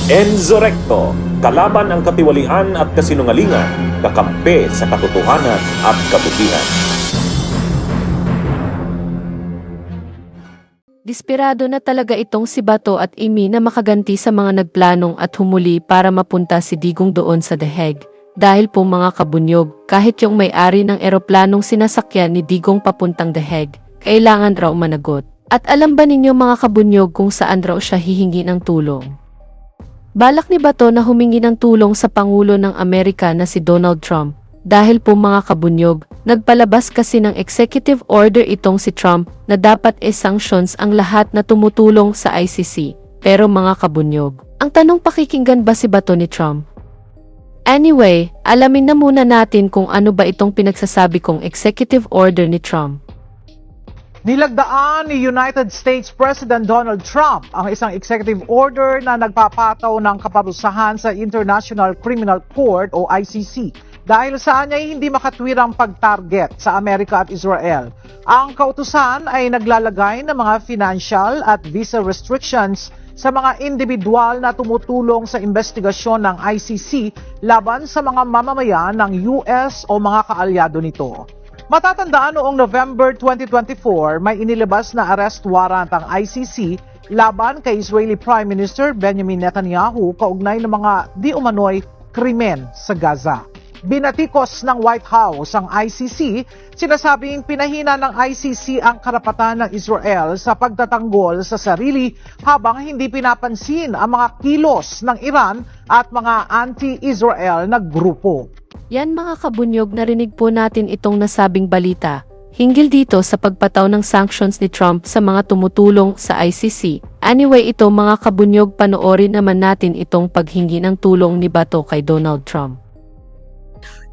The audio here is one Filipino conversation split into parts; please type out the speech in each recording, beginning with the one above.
Enzo Recto, kalaban ang katiwalian at kasinungalingan, kakampi sa katotohanan at kabutihan. Desperado na talaga itong si Bato at Amy na makaganti sa mga nagplanong at humuli para mapunta si Digong doon sa The Hague. Dahil po mga kabunyog, kahit yung may-ari ng eroplanong sinasakyan ni Digong papuntang The Hague, kailangan raw managot. At alam ba ninyo mga kabunyog kung saan raw siya hihingi ng tulong? Balak ni Bato na humingi ng tulong sa Pangulo ng Amerika na si Donald Trump. Dahil po mga kabunyog, nagpalabas kasi ng executive order itong si Trump na dapat sanctions ang lahat na tumutulong sa ICC. Pero mga kabunyog, ang tanong pakikinggan ba si Bato ni Trump? Anyway, alamin na muna natin kung ano ba itong pinagsasabi kong executive order ni Trump. Nilagdaan ni United States President Donald Trump ang isang executive order na nagpapataw ng kaparusahan sa International Criminal Court o ICC dahil saan ay hindi makatwirang pag-target sa Amerika at Israel. Ang kautusan ay naglalagay ng mga financial at visa restrictions sa mga individual na tumutulong sa investigasyon ng ICC laban sa mga mamamayan ng US o mga kaalyado nito. Matatandaan noong November 2024, may inilabas na arrest warrant ang ICC laban kay Israeli Prime Minister Benjamin Netanyahu kaugnay ng mga di umano'y krimen sa Gaza. Binatikos ng White House ang ICC, sinasabing pinahina ng ICC ang karapatan ng Israel sa pagtatanggol sa sarili habang hindi pinapansin ang mga kilos ng Iran at mga anti-Israel na grupo. Yan mga kabunyog, narinig po natin itong nasabing balita hinggil dito sa pagpataw ng sanctions ni Trump sa mga tumutulong sa ICC. Anyway, ito mga kabunyog, panoorin naman natin itong paghingi ng tulong ni Bato kay Donald Trump.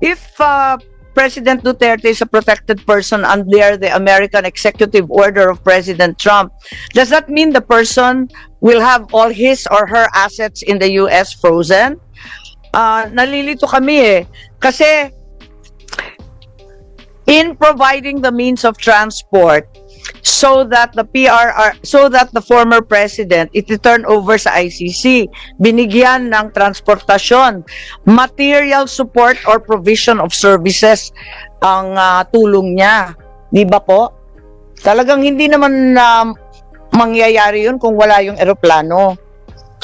If President Duterte is a protected person under the American executive order of President Trump, does that mean the person will have all his or her assets in the US frozen? Nalilito kami kasi in providing the means of transport so that the former president iti-turn over sa ICC, binigyan ng transportasyon, material support or provision of services ang tulong niya, di ba po? Talagang hindi naman mangyayari yun kung wala yung eroplano.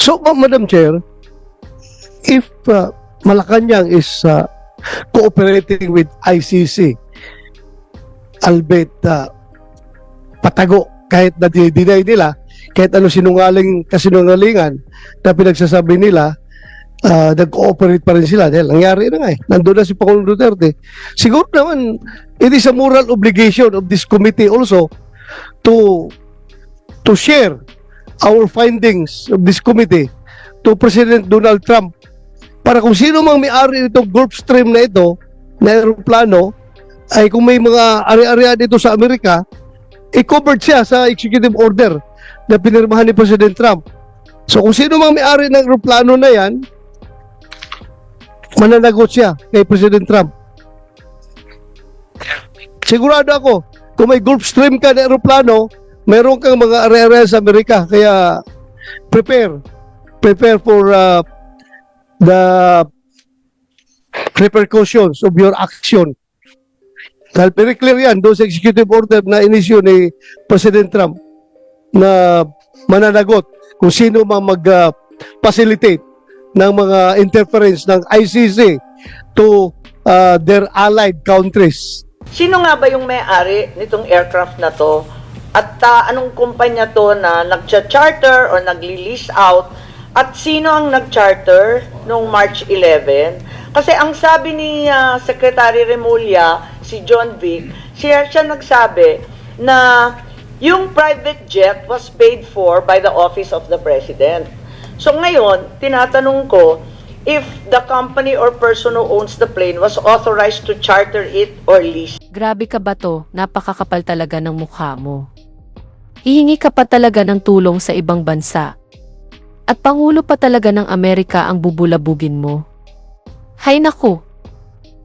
So, Madam Chair, if Malacanang is cooperating with ICC, albeit patago, kahit na dinay nila, kahit ano kasinungalingan na pinagsasabi nila, nag-cooperate pa rin sila dahil nangyari na nga nandun na si Pangulong Duterte. Siguro naman, it is a moral obligation of this committee also to share our findings of this committee to President Donald Trump para kung sino mang may-ari itong Gulfstream na ito, na aeroplano, ay kung may mga ari-arian dito sa Amerika, i-covered siya sa executive order na pinirmahan ni President Trump. So kung sino mang may-ari ng aeroplano na yan, mananagot siya kay President Trump. Sigurado ako, kung may Gulfstream ka na aeroplano, mayroon kang mga ari-arian sa Amerika. Kaya prepare for the repercussions of your action. Dahil very clear yan doon sa executive order na inisyu ni President Trump na mananagot kung sino mang mag-facilitate ng mga interference ng ICC to their allied countries. Sino nga ba yung may-ari nitong aircraft na to? At anong kumpanya to na nag-charter or nagli-lease out? At sino ang nag-charter noong March 11? Kasi ang sabi ni Secretary Remulla, si John Vic, siya nagsabi na yung private jet was paid for by the Office of the President. So ngayon, tinatanong ko, if the company or person who owns the plane was authorized to charter it or lease. Grabe ka Bato, napakakapal talaga ng mukha mo. Hihingi ka pa talaga ng tulong sa ibang bansa. At Pangulo pa talaga ng Amerika ang bubulabugin mo. Hay naku!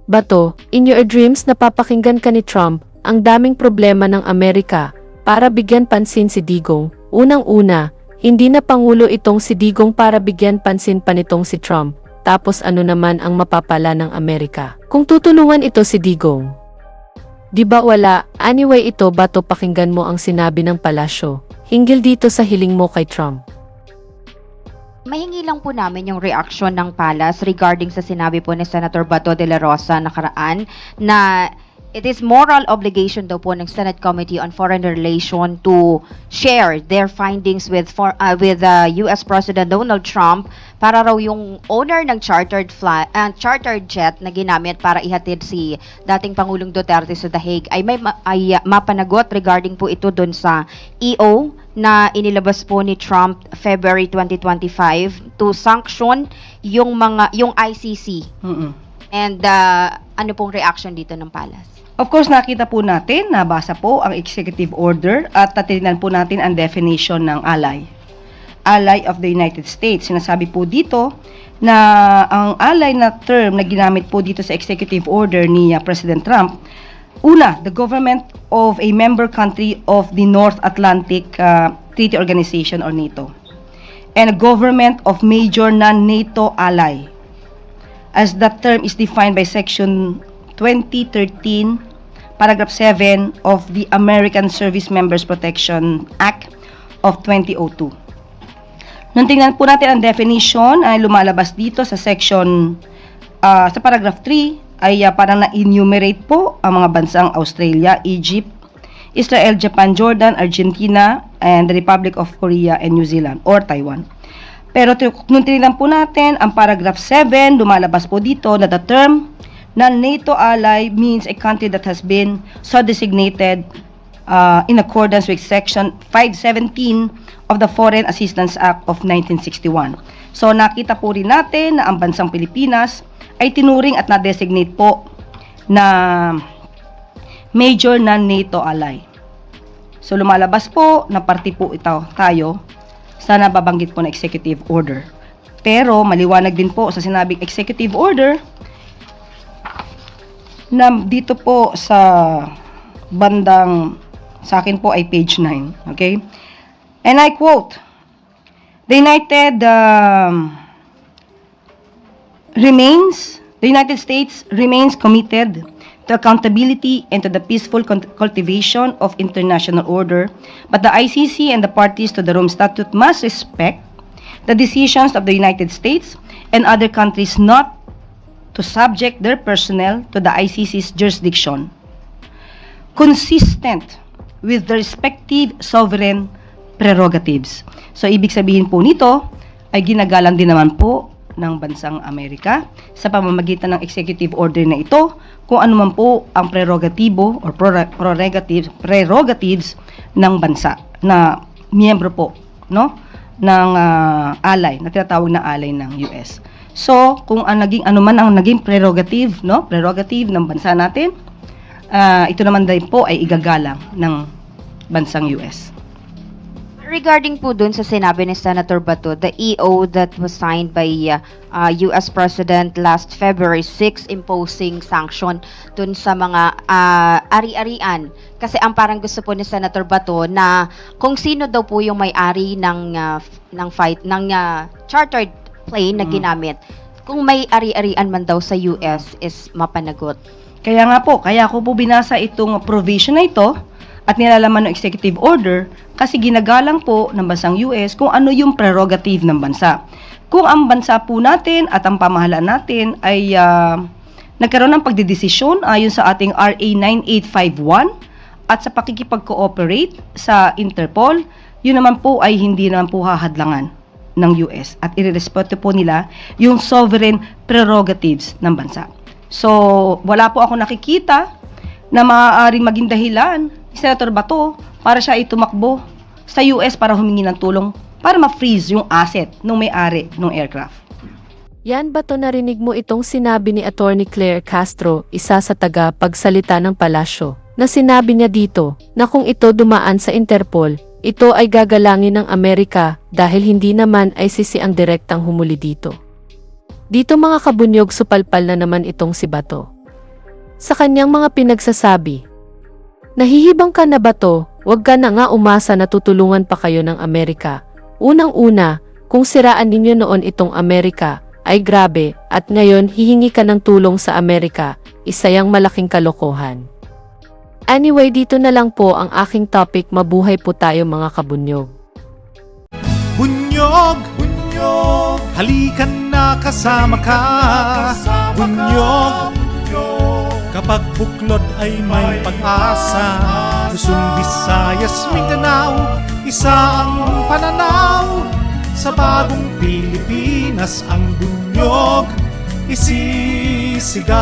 Bato, in your dreams napapakinggan ka ni Trump, ang daming problema ng Amerika, para bigyan pansin si Digong. Unang-una, Hindi na pangulo itong si Digong para bigyan pansin pa nitong si Trump. Tapos ano naman ang mapapala ng Amerika kung tutulungan ito si Digong? Di ba wala? Anyway, ito Bato, pakinggan mo ang sinabi ng palasyo hinggil dito sa hiling mo kay Trump. Mahingi lang po namin yung reaction ng Palace regarding sa sinabi po ni Senator Bato de la Rosa nakaraan na it is moral obligation daw po ng Senate Committee on Foreign Relations to share their findings with US President Donald Trump para raw yung owner ng chartered jet na ginamit para ihatid si dating Pangulong Duterte sa The Hague ay mapanagot regarding po ito doon sa EO na inilabas po ni Trump February 2025 to sanction yung ICC. And ano pong reaction dito ng Palace? Of course, nakita po natin, nabasa po ang executive order at tatignan po natin ang definition ng ally. Ally of the United States. Sinasabi po dito na ang ally na term na ginamit po dito sa executive order ni President Trump, una, the government of a member country of the North Atlantic Treaty Organization or NATO, and a government of major non-NATO ally, as that term is defined by Section 2013, Paragraph 7 of the American Service Members Protection Act of 2002. Nung tingnan po natin ang definition ay lumalabas dito sa section, sa paragraph 3 ay parang na-enumerate po ang mga bansang Australia, Egypt, Israel, Japan, Jordan, Argentina, and the Republic of Korea and New Zealand or Taiwan. Pero nung tinignan po natin ang paragraph 7, lumalabas po dito na the term non-NATO ally means a country that has been so designated in accordance with Section 517 of the Foreign Assistance Act of 1961. So nakita po rin natin na ang bansang Pilipinas ay tinuring at na-designate po na major non-NATO ally. So lumalabas po na party po tayo sa nababanggit po na executive order. Pero maliwanag din po sa sinabing executive order na dito po sa bandang, sa akin po ay page 9, okay? And I quote, the United States remains committed to accountability and to the peaceful cultivation of international order, but the ICC and the parties to the Rome Statute must respect the decisions of the United States and other countries not to subject their personnel to the ICC's jurisdiction, consistent with the respective sovereign prerogatives. So, ibig sabihin po nito ay ginagalang din naman po ng bansang Amerika sa pamamagitan ng executive order na ito kung ano man po ang prerogatibo or prerogatives ng bansa na miyembro po, no, ng ally, na tinatawag na ally ng US. So, kung ano man ang naging prerogative, no, prerogative ng bansa natin, ito naman din po ay igagalang ng bansang US. Regarding po dun sa sinabi ni Senator Bato, the EO that was signed by US President last February 6 imposing sanction dun sa mga ari-arian. Kasi ang parang gusto po ni Senator Bato na kung sino daw po yung may-ari ng chartered plane na ginamit, kung may ari-arian man daw sa US is mapanagot. Kaya nga po, kaya ko po binasa itong provision na ito at nilalaman ng executive order kasi ginagalang po ng bansang US kung ano yung prerogative ng bansa. Kung ang bansa po natin at ang pamahalaan natin ay nagkaroon ng pagdedesisyon ayon sa ating RA 9851 at sa pakikipag-cooperate sa Interpol, yun naman po ay hindi naman po hahadlangan ng US at irerespeto po nila yung sovereign prerogatives ng bansa. So, wala po ako nakikita na maaaring maging dahilan ni Senator Bato para siya ay tumakbo sa US para humingi ng tulong para ma-freeze yung asset ng may-ari ng aircraft. Yan Bato, narinig mo itong sinabi ni Attorney Claire Castro, isa sa taga-pagsalita ng palasyo, na sinabi niya dito na kung ito dumaan sa Interpol, ito ay gagalangin ng Amerika dahil hindi naman ICC ang direktang humuli dito. Dito mga kabunyog, supalpal na naman itong si Bato. Sa kanyang mga pinagsasabi, nahihibang ka na Bato, wag ka na nga umasa na tutulungan pa kayo ng Amerika. Unang-una, kung siraan ninyo noon itong Amerika, ay grabe, at ngayon hihingi ka ng tulong sa Amerika, isa yang malaking kalokohan. Anyway, dito na lang po ang aking topic. Mabuhay po tayo mga kabunyog. Bunyog, bunyog, halikan na kasama ka. Bunyog, kapag buklod ay may pag-asa. Luzon, Visayas, Mindanao, isa ang pananaw. Sa bagong Pilipinas ang bunyog isisigaw.